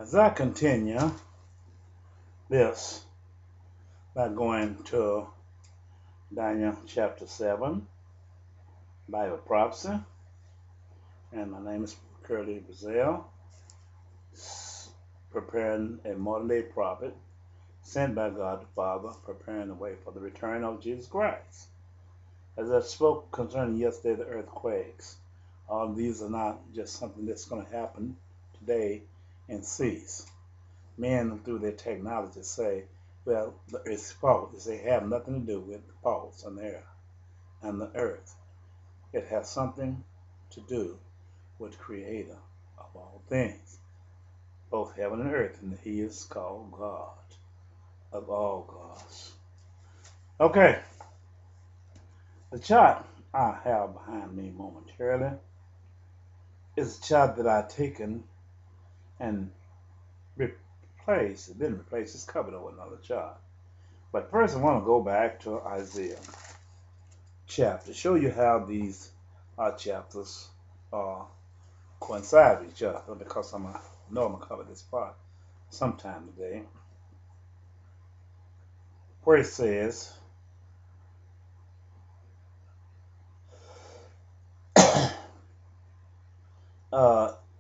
As I continue this by going to Daniel chapter 7, Bible prophecy, and my name is Curly Brazil, preparing a modern day prophet sent by God the Father, preparing the way for the return of Jesus Christ. As I spoke concerning yesterday, the earthquakes, all of these are not just something that's going to happen today and cease. Men, through their technology, say, well, the earth's fault. They have nothing to do with the faults on the air and the earth. It has something to do with the Creator of all things, both heaven and earth, and He is called God of all gods. Okay, the chart I have behind me momentarily is a chart that I've taken and replaced. It didn't replace, it's covered over another chart. But first I want to go back to Isaiah chapter, show you how these chapters coincide with each other, because I know I'm going to cover this part sometime today, where it says,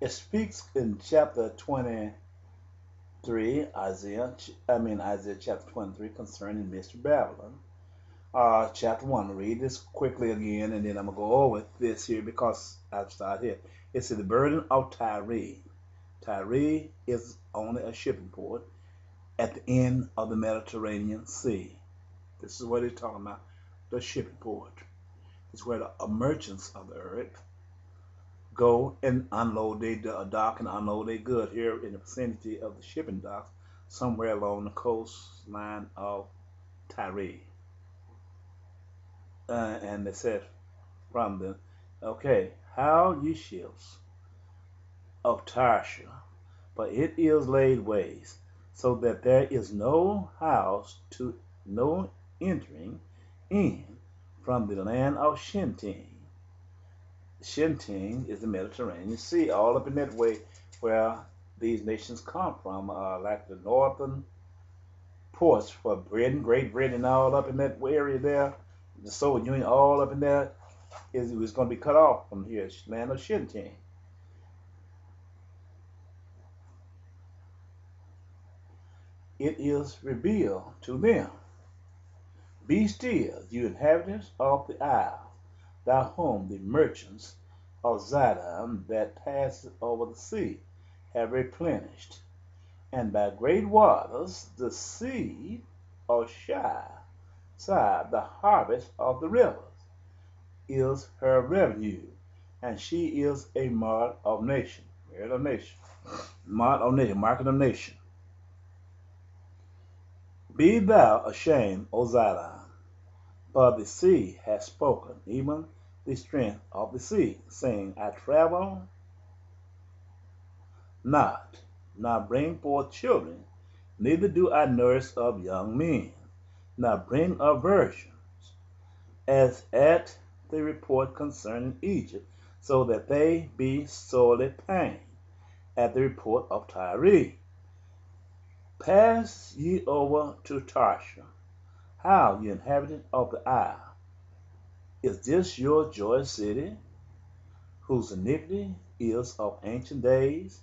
it speaks in chapter 23, Isaiah chapter 23, concerning Mystery Babylon. Chapter 1, read this quickly again, and then I'm going to go over this here because I've started here. It says the burden of Tyre. Tyre is only a shipping port at the end of the Mediterranean Sea. This is what he's talking about, the shipping port. It's where the merchants of the earth go and unload their dock and unload their good here in the vicinity of the shipping docks, somewhere along the coastline of Tyre. And they said from them, okay, how ye ships of Tarshish, for it is laid waste, so that there is no house to no entering in from the land of Shintim. Shintim is the Mediterranean Sea, all up in that way where these nations come from, like the northern ports for Britain, Great Britain, and all up in that area there. The Soviet Union, all up in there, it was going to be cut off from here, land of Shintim. It is revealed to them, be still, you inhabitants of the isle, thou whom the merchants of Zidon that pass over the sea have replenished, and by great waters the seed of the harvest of the rivers is her revenue, and she is a mark of nation. Market of nation. Be thou ashamed, O Zidon, for the sea has spoken, even the strength of the sea, saying, I travel not, nor bring forth children, neither do I nurse up young men, nor bring up virgins, as at the report concerning Egypt, so that they be sorely pained at the report of Tyre. Pass ye over to Tarshish, how ye inhabitants of the isle. Is this your joyous city, whose iniquity is of ancient days?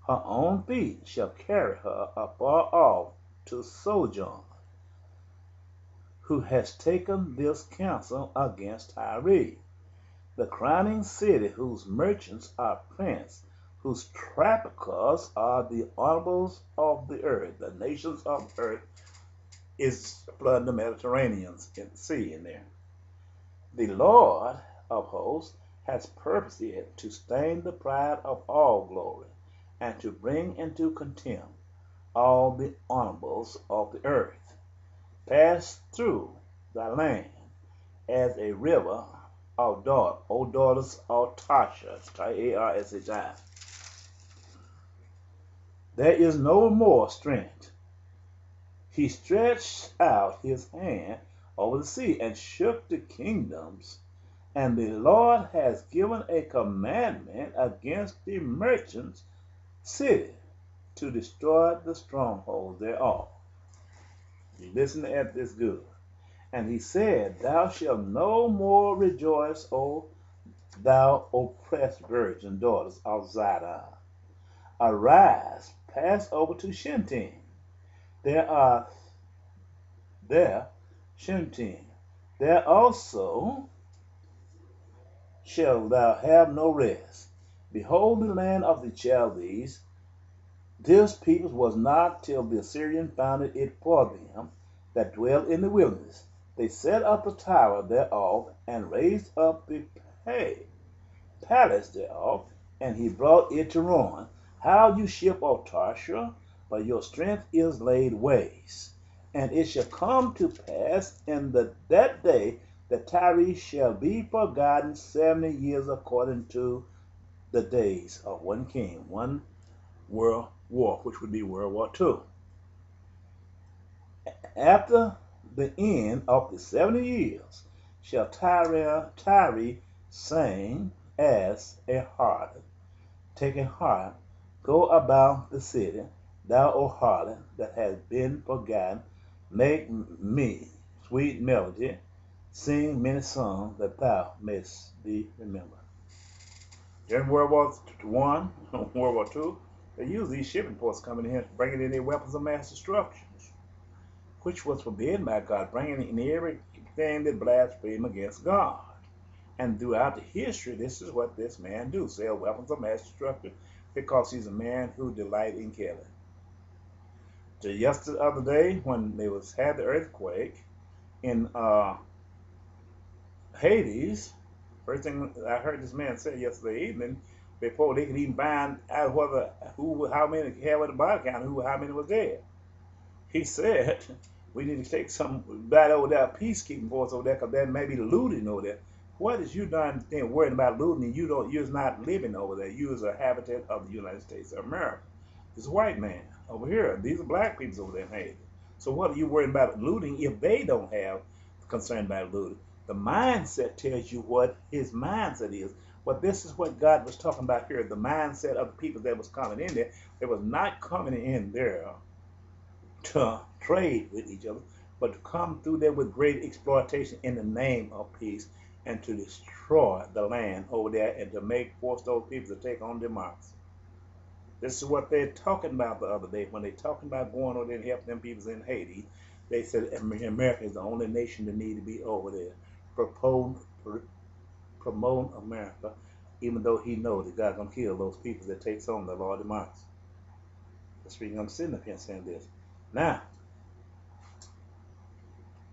Her own feet shall carry her afar off to sojourn, who has taken this counsel against Tyre, the crowning city whose merchants are princes, whose traffickers are the honorables of the earth. The nations of the earth is flooding the Mediterranean Sea in there. The Lord of hosts has purposed it to stain the pride of all glory, and to bring into contempt all the honorables of the earth. Pass through thy land as a river of daughter, O daughters of Tarshish, Tarshi. There is no more strength. He stretched out his hand over the sea and shook the kingdoms, and the Lord has given a commandment against the merchants' city, to destroy the strongholds thereof. You listen at this good. And he said, Thou shalt no more rejoice, O thou oppressed virgin daughters of Zidon. Arise, pass over to Shintim. There Shintim. There also shalt thou have no rest. Behold, the land of the Chaldees, this people was not till the Assyrian founded it for them that dwell in the wilderness. They set up the tower thereof, and raised up the palace thereof, and he brought it to ruin. How, you ship of Tarshish, but your strength is laid waste. And it shall come to pass in that day that Tyre shall be forgotten 70 years, according to the days of one king, one world war, which would be World War II. After the end of the 70 years shall Tyre sing as a harlot, taking heart, go about the city, thou, O harlot, that has been forgotten, make me sweet melody, sing many songs, that thou mayst be remembered. During World War I, World War II, they used these shipping ports coming in here, bringing in their weapons of mass destruction, which was forbidden by God, bringing in everything that blasphemed against God. And throughout the history, this is what this man do, sell weapons of mass destruction, because he's a man who delights in killing. Just the other day, when they had the earthquake in Hades, first thing I heard this man say yesterday evening, before they could even find out how many had the body count, how many was dead, he said, we need to take some bad over there, peacekeeping force over there, because there may be looting over there. What is you done worrying about looting, and you're not living over there? You is a habitant of the United States of America. This white man over here, these are black people over there in Haiti. So what are you worrying about looting if they don't have concern about looting? The mindset tells you what his mindset is. But this is what God was talking about here, the mindset of the people that was coming in there. They was not coming in there to trade with each other, but to come through there with great exploitation in the name of peace, and to destroy the land over there, and to force those people to take on democracy. This is what they're talking about the other day when they're talking about going over there and helping them people in Haiti. They said America is the only nation that need to be over there promote America, even though he knows that God's gonna kill those people that takes on the law of democracy. That's reason I'm sitting up here saying this. Now,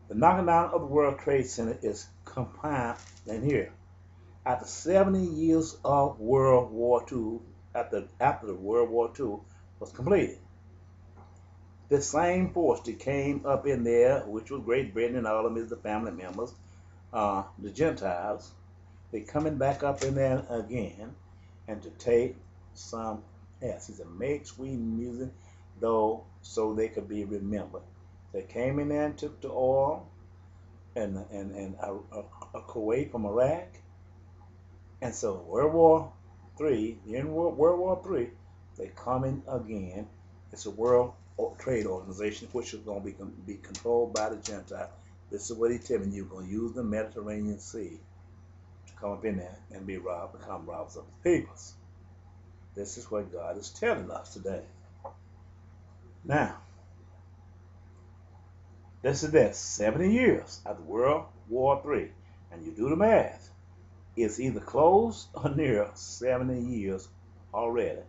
the knocking down of the World Trade Center is compiled in here. After 70 years of World War II, after the World War II was completed, the same force that came up in there, which was Great Britain and all of them is the family members, the Gentiles, they coming back up in there again, and to take some else. He said, make sweet music, though, so they could be remembered. They came in there and took the oil and Kuwait from Iraq. And so World War III, in World War III, they coming again. It's a World Trade Organization, which is going to be controlled by the Gentiles. This is what he's telling you. You're going to use the Mediterranean Sea to come up in there and become robbers of the peoples. This is what God is telling us today. Now, this is this, 70 years after World War III, and you do the math. It's either close or near 70 years already,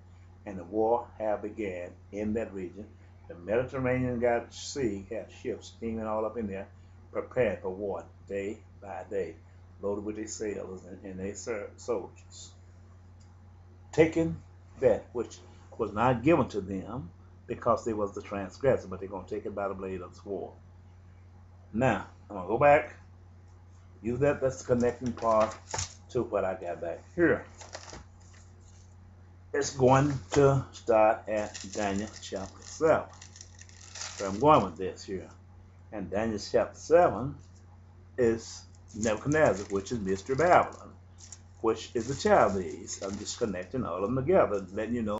and the war have began in that region. The Mediterranean Sea had ships steaming all up in there, prepared for war day by day, loaded with their sailors and their soldiers, taking that which was not given to them because they was the transgressor, but they're going to take it by the blade of the sword. Now, I'm going to go back, use that's the connecting part to what I got back here. It's going to start at Daniel chapter 7. So I'm going with this here. And Daniel chapter 7 is Nebuchadnezzar, which is Mystery Babylon, which is the Chaldees. I'm just connecting all of them together, letting you know